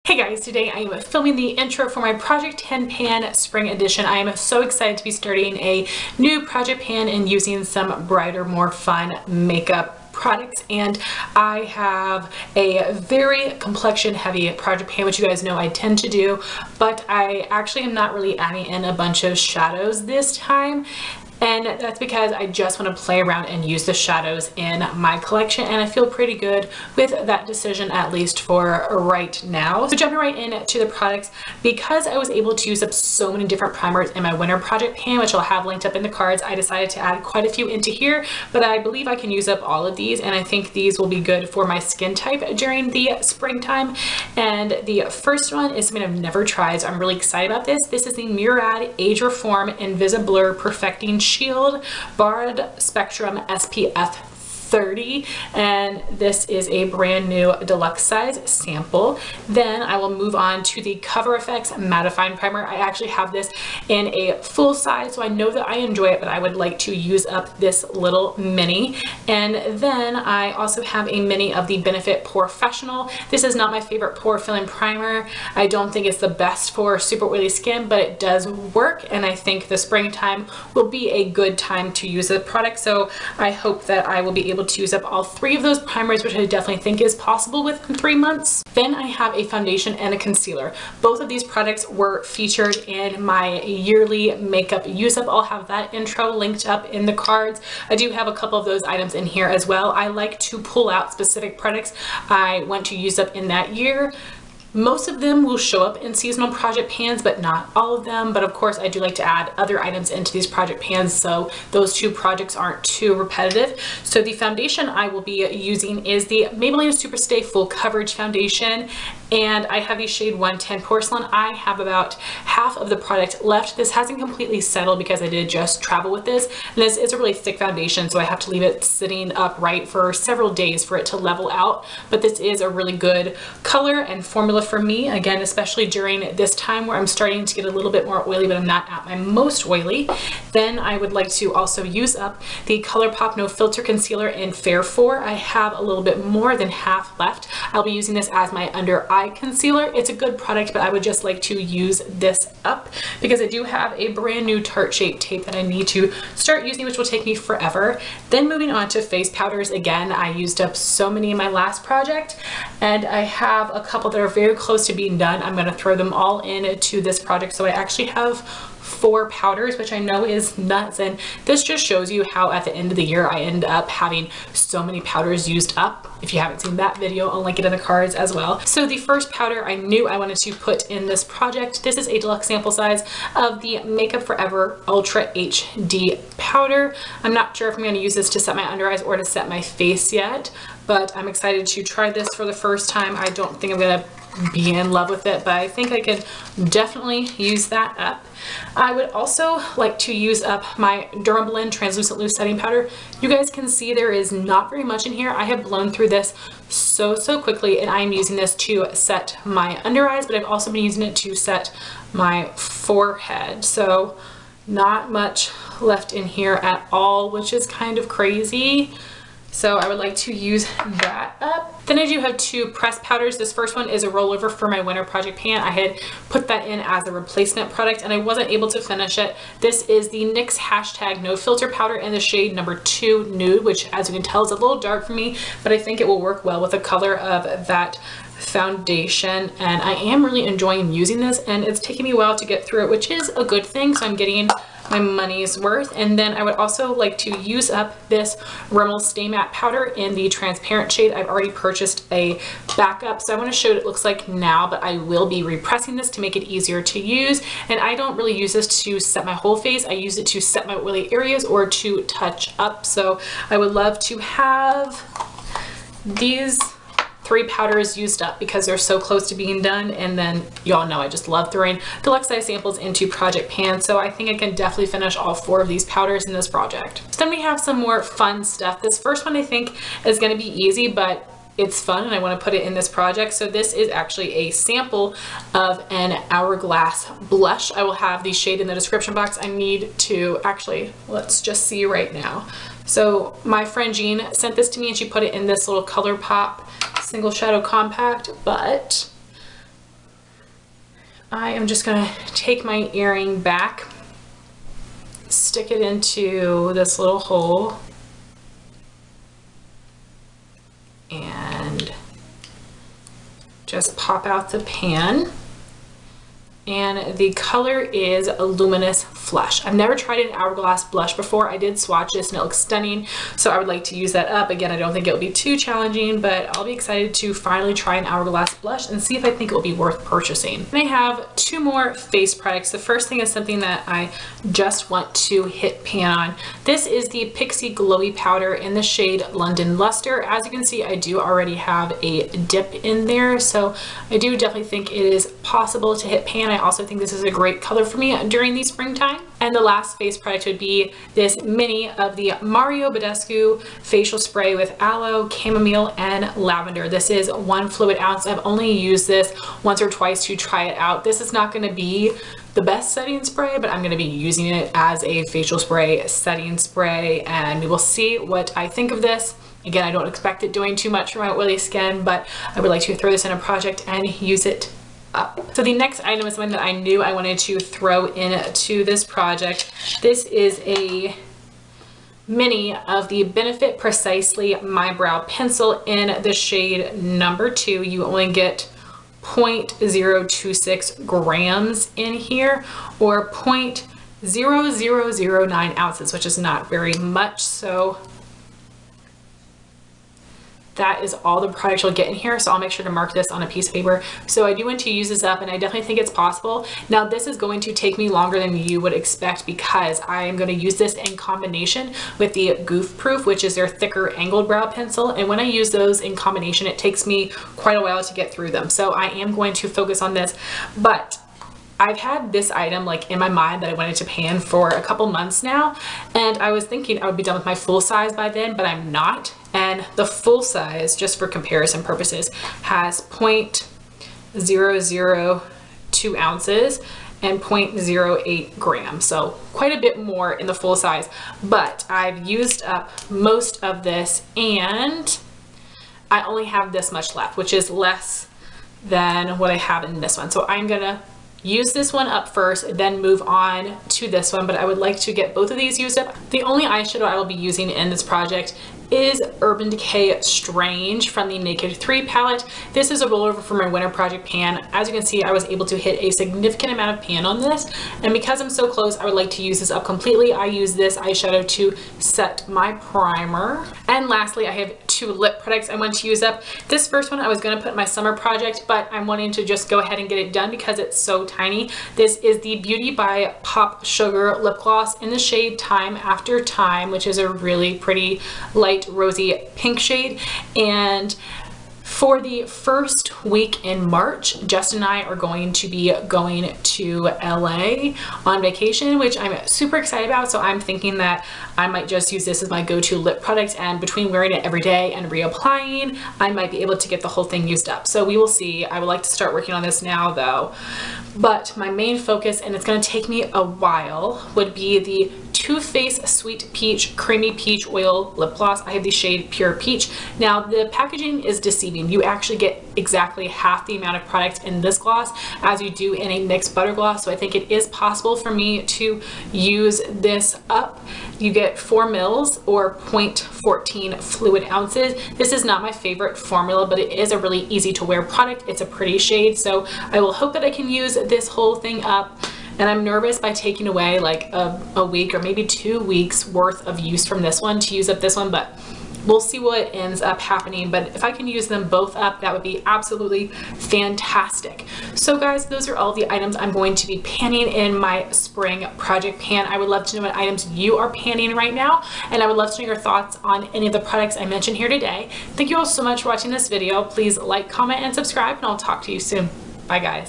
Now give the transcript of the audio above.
Hey guys, today I am filming the intro for my Project 10 Pan Spring Edition. I am so excited to be starting a new project pan and using some brighter, more fun makeup products, and I have a very complexion heavy project pan, which you guys know I tend to do, but I actually am not really adding in a bunch of shadows this time. And that's because I just want to play around and use the shadows in my collection, and I feel pretty good with that decision, at least for right now. So jumping right into the products, because I was able to use up so many different primers in my winter project pan, which I'll have linked up in the cards, I decided to add quite a few into here, but I believe I can use up all of these, and I think these will be good for my skin type during the springtime. And the first one is something I've never tried, so I'm really excited about this. This is the Murad Age Reform Invisiblur Perfecting Shield Broad Spectrum SPF 30, and this is a brand new deluxe size sample. Then I will move on to the CoverFx Mattifying Primer. I actually have this in a full size, so I know that I enjoy it, but I would like to use up this little mini. And then I also have a mini of the Benefit Porefessional. This is not my favorite pore filling primer. I don't think it's the best for super oily skin, but it does work, and I think the springtime will be a good time to use the product, so I hope that I will be able to use up all three of those primers, which I definitely think is possible within 3 months. Then I have a foundation and a concealer. Both of these products were featured in my yearly makeup use up. I'll have that intro linked up in the cards. I do have a couple of those items in here as well. I like to pull out specific products I want to use up in that year. Most of them will show up in seasonal project pans, but not all of them. But of course, I do like to add other items into these project pans, so those two projects aren't too repetitive. So the foundation I will be using is the Maybelline SuperStay Full Coverage Foundation, and I have the shade 110 Porcelain. I have about half of the product left. This hasn't completely settled because I did just travel with this, and this is a really thick foundation, so I have to leave it sitting upright for several days for it to level out. But this is a really good color and formula for me, again, especially during this time where I'm starting to get a little bit more oily, but I'm not at my most oily. Then I would like to also use up the ColourPop No Filter Concealer in Fair 4. I have a little bit more than half left. I'll be using this as my under eye concealer. It's a good product, but I would just like to use this up because I do have a brand new Tarte Shape Tape that I need to start using, which will take me forever. Then moving on to face powders. Again, I used up so many in my last project, and I have a couple that are very close to being done. I'm going to throw them all into this project, so I actually have 4 powders, which I know is nuts, and this just shows you how at the end of the year I end up having so many powders used up. If you haven't seen that video, I'll link it in the cards as well. So the first powder I knew I wanted to put in this project, this is a deluxe sample size of the MakeUpForEver Ultra HD powder. I'm not sure if I'm going to use this to set my under eyes or to set my face yet, but I'm excited to try this for the first time. I don't think I'm going to be in love with it, but I think I could definitely use that up. I would also like to use up my Dermablend Translucent Loose Setting Powder. You guys can see there is not very much in here. I have blown through this so quickly, and I am using this to set my under eyes, but I've also been using it to set my forehead. So not much left in here at all, which is kind of crazy. So I would like to use that up. Then I do have 2 pressed powders. This first one is a rollover for my winter project pan. I had put that in as a replacement product and I wasn't able to finish it. This is the NYX Hashtag No Filter powder in the shade number 2 Nude, which as you can tell is a little dark for me, but I think it will work well with the color of that foundation, and I am really enjoying using this, and it's taking me a while to get through it, which is a good thing, so I'm getting my money's worth. And then I would also like to use up this Rimmel Stay Matte powder in the transparent shade. I've already purchased a backup, so I want to show what it looks like now, but I will be repressing this to make it easier to use. And I don't really use this to set my whole face. I use it to set my oily areas or to touch up. So I would love to have these 3 powders used up because they're so close to being done. And then y'all know I just love throwing deluxe size samples into project pans, so I think I can definitely finish all 4 of these powders in this project. So then we have some more fun stuff. This first one I think is going to be easy, but it's fun and I want to put it in this project. So this is actually a sample of an Hourglass blush. I will have the shade in the description box. I need to actually, let's just see right now. So my friend Jean sent this to me and she put it in this little ColourPop single shadow compact, but I am just gonna take my earring back, stick it into this little hole, and just pop out the pan. And the color is a Luminous Flush. I've never tried an Hourglass blush before. I did swatch this and it looks stunning, so I would like to use that up. Again, I don't think it'll be too challenging, but I'll be excited to finally try an Hourglass blush and see if I think it will be worth purchasing. And I have two more face products. The first thing is something that I just want to hit pan on. This is the Pixi Glowy Powder in the shade London Lustre. As you can see, I do already have a dip in there, so I do definitely think it is possible to hit pan. I also think this is a great color for me during the springtime. And the last face product would be this mini of the Badescu facial spray with aloe, chamomile, and lavender. This is 1 fluid ounce. I've only used this once or twice to try it out. This is not going to be the best setting spray, but I'm going to be using it as a facial spray, setting spray, and we will see what I think of this. Again, I don't expect it doing too much for my oily skin, but I would like to throw this in a project and use it up. So the next item is something that I knew I wanted to throw into this project. This is a mini of the Benefit Precisely My Brow Pencil in the shade number 2. You only get 0.026 grams in here, or 0.0009 ounces, which is not very much. So that is all the product you'll get in here, so I'll make sure to mark this on a piece of paper. So I do want to use this up, and I definitely think it's possible. Now, this is going to take me longer than you would expect because I am going to use this in combination with the Goof Proof, which is their thicker angled brow pencil. And when I use those in combination, it takes me quite a while to get through them. So I am going to focus on this, but I've had this item like in my mind that I wanted to pan for a couple months now, and I was thinking I would be done with my full size by then, but I'm not. And the full size, just for comparison purposes, has 0.002 ounces and 0.08 grams, so quite a bit more in the full size. But I've used up most of this, and I only have this much left, which is less than what I have in this one. So I'm gonna use this one up first, then move on to this one, but I would like to get both of these used up. The only eyeshadow I will be using in this project is Urban Decay Strange from the Naked 3 palette. This is a rollover for my winter project pan. As you can see, I was able to hit a significant amount of pan on this, and because I'm so close, I would like to use this up completely. I use this eyeshadow to set my primer. And lastly, I have 2 lip products I want to use up. This first one I was going to put in my summer project, but I'm wanting to just go ahead and get it done because it's so tiny. This is the Beauty by Pop Sugar lip gloss in the shade Time After Time, which is a really pretty light rosy pink shade. And for the first week in March, Justin and I are going to be going to LA on vacation, which I'm super excited about. So I'm thinking that I might just use this as my go-to lip product, and between wearing it every day and reapplying, I might be able to get the whole thing used up. So we will see. I would like to start working on this now though. But my main focus, and it's going to take me a while, would be the Too Faced Sweet Peach Creamy Peach Oil Lip Gloss. I have the shade Pure Peach. Now, the packaging is deceiving. You actually get exactly half the amount of product in this gloss as you do in a NYX Butter Gloss, so I think it is possible for me to use this up. You get 4 mils or 0.14 fluid ounces. This is not my favorite formula, but it is a really easy to wear product. It's a pretty shade, so I will hope that I can use this whole thing up. And I'm nervous by taking away like a week or maybe 2 weeks worth of use from this one to use up this one, but we'll see what ends up happening. But if I can use them both up, that would be absolutely fantastic. So guys, those are all the items I'm going to be panning in my spring project pan. I would love to know what items you are panning right now, and I would love to know your thoughts on any of the products I mentioned here today. Thank you all so much for watching this video. Please like, comment, and subscribe, and I'll talk to you soon. Bye guys.